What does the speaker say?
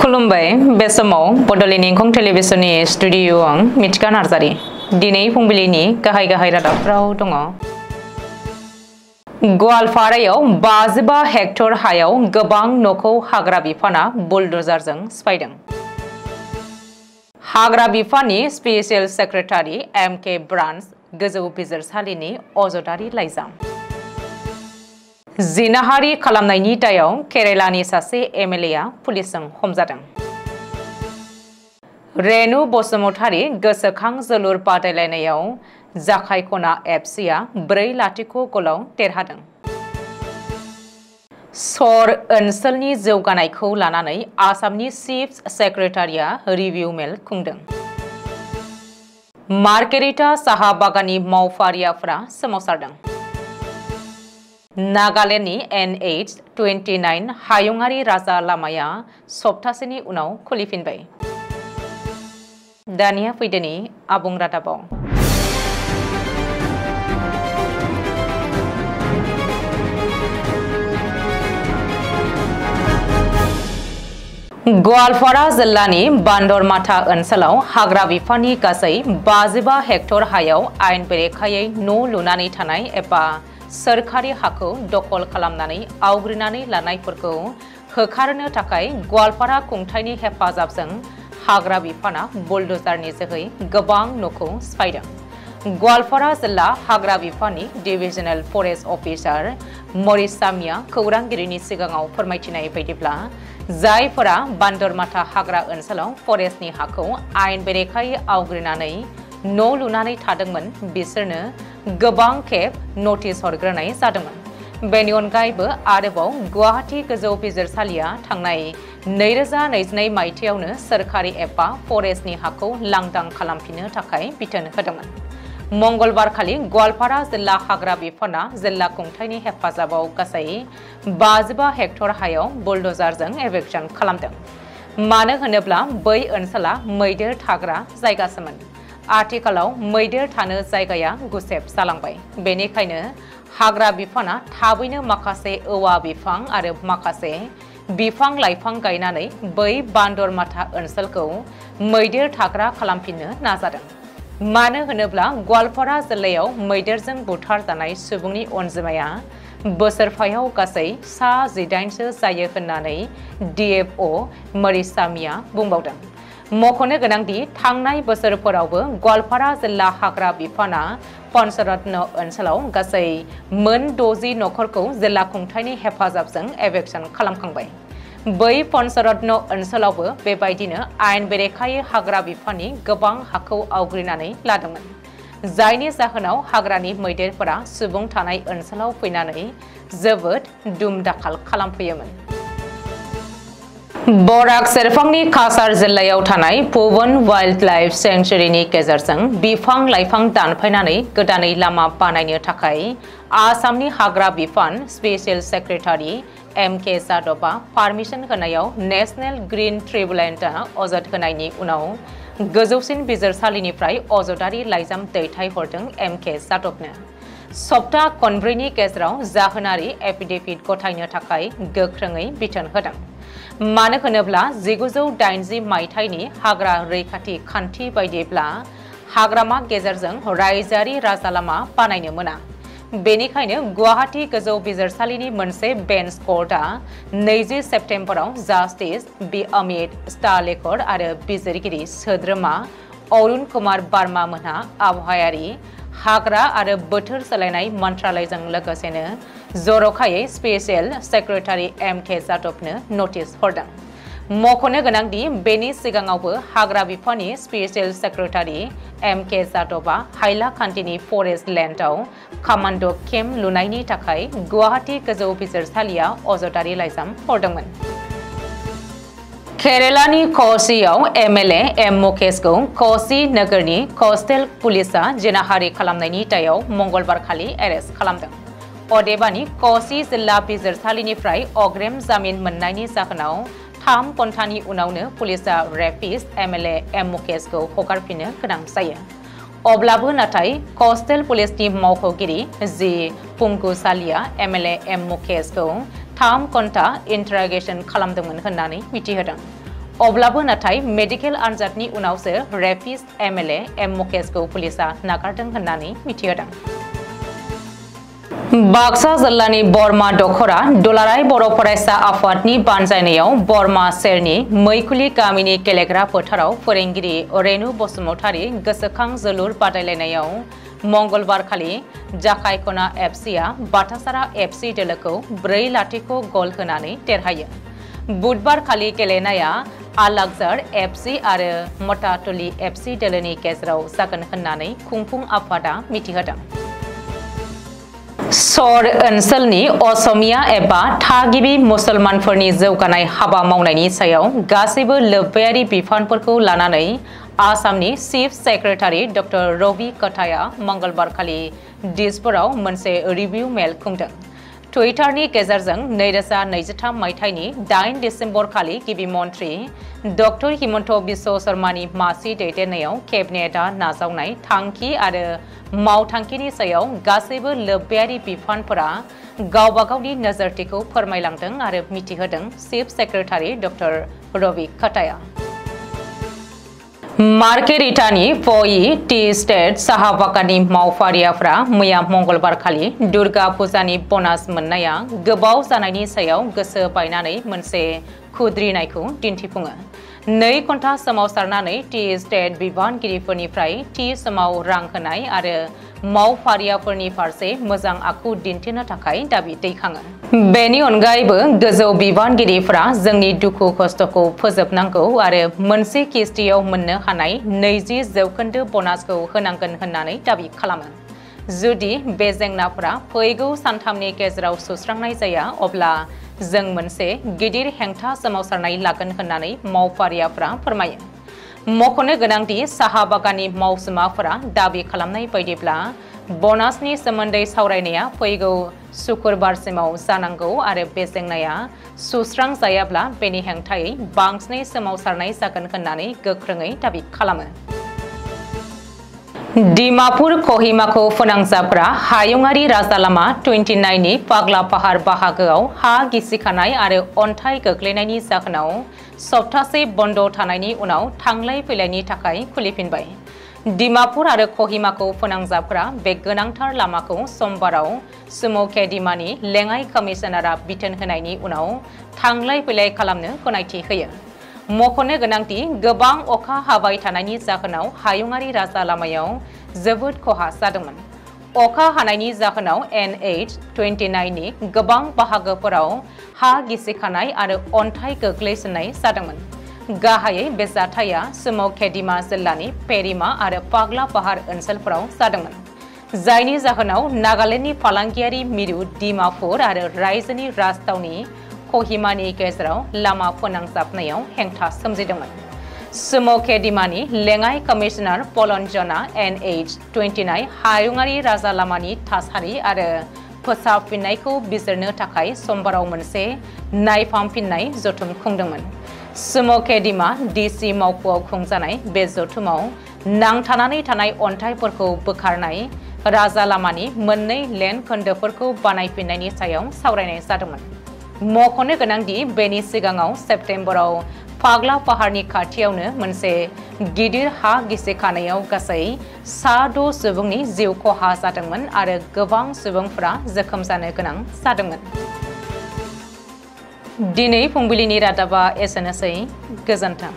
खुलुमबाय बे समाव बड'लेण्ड इंखं टेलिभिजननि स्टुडिअ आं मिथिका नार्जारि दिनै फुंबिलिनि गाहाय रादाबफ्राव दङ। गवालपारायाव 55 हेक्टर हायाव गोबां न'खौ हाग्रा बिफाना बुलडोजारजों सिफायदों। हाग्रा बिफाननि स्पेसियेल सेक्रेटारि एमके ब्रान्च गोजौ बिजिरसालिनि अजदारि लाइजाम। जिनाहारि खालामनायनि दायाव केरेलानि सासे एमएलएआ पुलिसजों हमजादों। रेनु बसुमतारी गोसोखां जोलुर बादायलायनायाव जाखायखना एफसिआ 4-0 गलाव देरहादों। सर ओनसोलनि जौगानायखौ लानानै आसामनि चिफ सेक्रेटारिया रिभिउ मेल खुंदों। मार्केरिटा साहा बागाननि मावफारियाफोरा सोमावसारदों। नागालेण्डनि NH-29 हायुङारि राजा लामाया सप्तासेनि उनाव खुलिफिनबाय। दानिया फैदोनि आबुं रादाबाव। गवालपारा जिल्लानि बान्दरमाथा ओनसोलाव हाग्रा बिफाननि गासै 55 हेक्टर हायाव आयेन बेरेखायै न' लुनानै थानाय एबा सोरखारि हाखौ दखल खालामनानै आवग्रिनानै लानायफोरखौ होखारनो थाखाय गवालपारा खुंथायनि हेफाजाबजों हाग्रा बिफाना बुलडोजारनि जोहै गोबां न'खौ सिफायदों। गवालपारा जिल्ला हाग्रा बिफाननि डिभिजनेल फरेस्ट अफिसार मरिसामिया खौरांगिरिनि सिगाङाव फोरमायथिनाय बायदिब्ला जायफोरा बान्दरमाथा हाग्रा ओनसोलाव फरेस्टनि हाखौ आयेन बेरेखायै आवग्रिनानै न' लुनानै थादोंमोन बिसोरनो गोबां खेब नटिस हरग्रोनाय जादोंमोन। बेनि अनगायैबो आरोबाव गुवाहाटी गोजौ बिजिरसालिया थांनाय 2022 मायथाइयावनो सोरखारि एबा फरेस्टनि हाखौ लांदां खालामफिननो थाखाय बिथोन होदोंमोन। मंगलबारखालि गवालपारा जिल्ला हाग्रा बिफाना जिल्ला खुंथायनि हेफाजाबाव गासै 55 हेक्टर हायाव बुलडोजारजों एभेक्सन खालामदों। मानो होनोब्ला बै ओनसोला मैदेर थाग्रा जायगासोमोन। आथिखालाव मैदेर थानो जायगाया गुसेब जालांबाय। बेनिखायनो हाग्रा बिफाना थाबैनो माखासे औवा बिफां आरो माखासे बिफां लाइफां गायनानै बै बान्दरमाथा ओनसोलखौ मैदेर थाग्रा खालामफिननो नाजादों। मानो होनोब्ला गवालपारा जिल्लायाव मैदेरजों बुथारजानाय सुबुंनि अनजिमाया बोसोरफायाव गासै 18सो जायो होननानै DFO मरिसामिया बुंबावदों। मख'नो गोनांदि थांनाय बोसोरफोरावबो गवालपारा जिल्ला हाग्रा बिफाना पन्चरत्न ओनसोलाव गासै मोन 60 नखरखौ जिल्ला खुंथायनि हेफाजाबजों एभेक्सन खालामखांबाय। बै पन्चरत्न ओनसोलावबो बेबायदिनो आयेन बेरेखायै हाग्रा बिफाननि गोबां हाखौ आवग्रिनानै लादोंमोन। जायनि जाहोनाव हाग्रानि मैदेरफोरा सुबुं थानाय ओनसोलाव फैनानै जोबोद दुम-दाखाल खालामफैयोमोन। बराक सेरफांनि काछार जिल्लायाव थानाय पवन वाइल्ड लाइफ सेंक्सुरिनि गेजेरजों बिफां लाइफां दानफायनानै गोदानै लामा बानायनो थाखाय आसामनि हाग्रा बिफान स्पेसियेल सेक्रेटारि एमके जादबआ पारमिसन होनायाव नेशनेल ग्रीन ट्रिब्युनेलआ अजद होनायनि उनाव गोजौसिन बिजिरसालिनिफ्राय अजदारि लाइजाम दैथायहरदों एमके जादबनो। सप्ता खनब्रैनि गेजेराव जाहोनारि एफिडेभिट गथायनो थाखाय गोख्रोङै बिथोन होदों। मानो होनोब्ला 1980 मायथाइनि हाग्रा रैखाथि खान्थि बायदिब्ला हाग्रामा गेजेरजों रायजोआरि राजालामा बानायनो मोना। बेनिखायनो गुवाहाटी गोजौ बिजिरसालिनि मोनसे बेन्च कर्टआ 20 सेप्तेम्बराव जास्टिस बि अमित स्टालेकर आरो बिजिरगिरि सोद्रोमा अरुण कुमार बार्मा मोनहा आबहावायारि हाग्रा आरो बोथोर सोलायनाय मन्त्रालयजों लोगोसेनो जर'खायै स्पेसियेल सेक्रेटारि एमके जादबनो नटिस हरदों। मख'नो गोनांदि बेनि सिगाङावबो हाग्रा बिफाननि स्पेसियेल सेक्रेटारि एमके जादबआ हाइलाकान्दिनि फरेस्ट लेन्डआव कामान्ड' केम्प लुनायनि थाखाय गुवाहाटी गोजौ बिजिरसालिया अजदारि लाइजाम हरदोंमोन। केरेलानि क'चिआव एमएलए एम मुकेशखौ क'चि नोगोरनि कस्टेल पुलिसआ जिनाहारि खालामनायनि दायाव मंगलबारखालि एरेस्ट खालामदों। अदेबानि क'चि जिल्ला बिजिरसालिनिफ्राय अग्रिम जामिन मोननायनि जाहोनाव 3 घन्टानि उनावनो पुलिसआ रेपिस्ट एमएलए एम मुकेशखौ हगारफिननो गोनां जायो। अब्लाबो नाथाय कस्टेल पुलिसनि मावख'गिरि जि पुंकुसालिया एमएलए एम मुकेशखौ 3 घन्टा इन्टारोगेसन खालामदोंमोन होननानै मिथिहोदों। अब्लाबो नाथाय मेडिकेल आनजादनि उनावसो रेपिस्ट एमएलए एम मुकेशखौ पुलिसा नागारदों होननानै मिथिहोदों। बाक्सा जिल्लानि बरमा दखरा दुलाराय बर' फरायसा आफादनि बानजायनायाव बरमा सेरनि मैखुलि गामिनि गेलेग्रा फोथाराव फोरोंगिरि रेनु बसुमतारी गोसोखां जोलुर बादायलायनायाव मंगलबार खालि जाखायखना एफसीआ बाटासारा एफसी दोलोखौ 4-0 गल होनानै देरहायो। बुधबार खालि गेलेनाया आलागजार एफसी आरो मटाटुली एफसी दोलोनि गेजेराव जागोन होननानै खुंफुं आफादा मिथिहोदों। सर ओनसोलनि असमिया एबा थागिबि मुसलमानफोरनि जौगानाय हाबा मावनायनि सायाव गासैबो लोब्बायारि बिफानफोरखौ लानानै आसामनि चीफ सेक्रेटारि डक्टर रवि कटाया मंगलबार खालि दिसपुराव मोनसे रिभिउ मेल खुंदों। टुइटारनि गेजेरजों 2023 मायथाइनि 8 दिसेम्बर खालि गिबि मन्त्रि डक्टर हिमन्त बिश्व शर्मानि मासि दैदेननायाव केबिनेटआ नाजावनाय थांखि आरो मावथांखिनि सायाव गासैबो लोब्बायारि बिफानफोरा गावबा गावनि नोजोरथिखौ फोरमायलांदों आरो मिथिहोदों चीफ सेक्रेटारि डक्टर रवि कटाया। मार्केरिटानि पई टी स्टेट साहा बागाननि मावफारियाफ्रा मैया मंगलबार खालि दुर्गा फुजानि बनास मोननाया गोबाव जानायनि सायाव गोसो बायनानै मोनसे खुद्रिनायखौ दिन्थिफुङो। 2 घन्टा सोमावसारनानै टी स्टेट बिबानगिरिफोरनिफ्राय थि समाव रां होनाय आरो मावफारियाफोरनि फारसे मोजां आखु दिन्थिनो थाखाय दाबि दैखाङो। बेनि अनगायैबो गोजौ बिबानगिरिफोरा जोंनि दुखु खस्थखौ फोजोबनांगौ आरो मोनसे किस्तियाव मोननो हानाय 20% बनासखौ होनांगोन होननानै दाबि खालामो। जुदि बे जेंनाफोरा फैगौ सानथामनि गेजेराव सुस्रांनाय जाया अब्ला जों मोनसे गिदिर हेंथा सोमावसारनाय लागोन होननानै मावफारियाफोरा फोरमायो। मख'नो गोनांदि साहा बागाननि मावसुमाफोरा दाबि खालामनाय बायदिब्ला बनासनि सोमोन्दै सावरायनाया फैगौ सुक्रुबारसिमाव जानांगौ आरो बे जेंनाया सुस्रांजायाब्ला बेनि हेंथायै बांसिनै सोमावसारनाय जागोन होननानै गोख्रोङै दाबि खालामो। डिमापुर कहिमाखौ फोनांजाबग्रा हायुङारि राजा लामा 29 नि पाग्ला पाहार बाहागोआव हा गिसिखानाय आरो अन्थाइ गोग्लैनायनि जाहोनाव सप्तासे बन्द थानायनि उनाव थांलाय फैलायनि थाखाय खुलिफिनबाय। डिमापुर आरो कहिमाखौ फोनांजाबग्रा बे गोनांथार लामाखौ समबाराव सुम'खे दिमानि लेङाइ कमिशनारआ बिथोन होनायनि उनाव थांलाय फैलाय खालामनो गनायथि होयो। मख'नो गोनांदि गोबां अखा हाबाय थानायनि जाहोनाव हायुङारि राजा लामायाव जोबोद खहा जादोंमोन। अखा हानायनि जाहोनाव NH 29 नि गोबां बाहागोफोराव हा गिसिखानाय आरो अन्थाइ गोग्लैसोनाय जादोंमोन। गाहायै बे जाथाया सुम'खे दिमा जिल्लानि पेरिमा आरो पाग्ला पाहार ओनसोलफोराव जादोंमोन, जायनि जाहोनाव नागालेन्डनि फालांगियारि मिरु डिमापुर आरो रायजोनि राजथावनि कहिमानि गेजेराव लामा फोनांजाबनायाव हेंथा सोमजिदोंमोन। सुम'खे दिमानि लेङाइ कमिशनार पलनजना NH 29 हायुङारि राजा लामानि थासारि आरो फोसाबफिननायखौ बिजिरनो थाखाय समबाराव मोनसे नायफामफिननाय जथुम खुंदोंमोन। सुम'खे दिमा DC मावख'आव खुंजानाय बे जथुमाव नांथानानै थानाय अन्थाइफोरखौ बोखारनाय, राजा लामानि 2 लेन खोन्दोफोरखौ बानायफिननायनि सायाव सावरायनाय जादोंमोन। मख'नो गोनांदि बेनि सिगाङाव सेप्तेम्बराव पाग्ला पाहारनि खाथियावनो मोनसे गिदिर हा गिसिखानायाव गासै 6 सुबुंनि जिउ खहा जादोंमोन आरो गोबां सुबुंफोरा जोखोम जानो गोनां जादोंमोन। दिनै फुंबिलिनि रादाबा एसेनोसै। गोजोन्थों।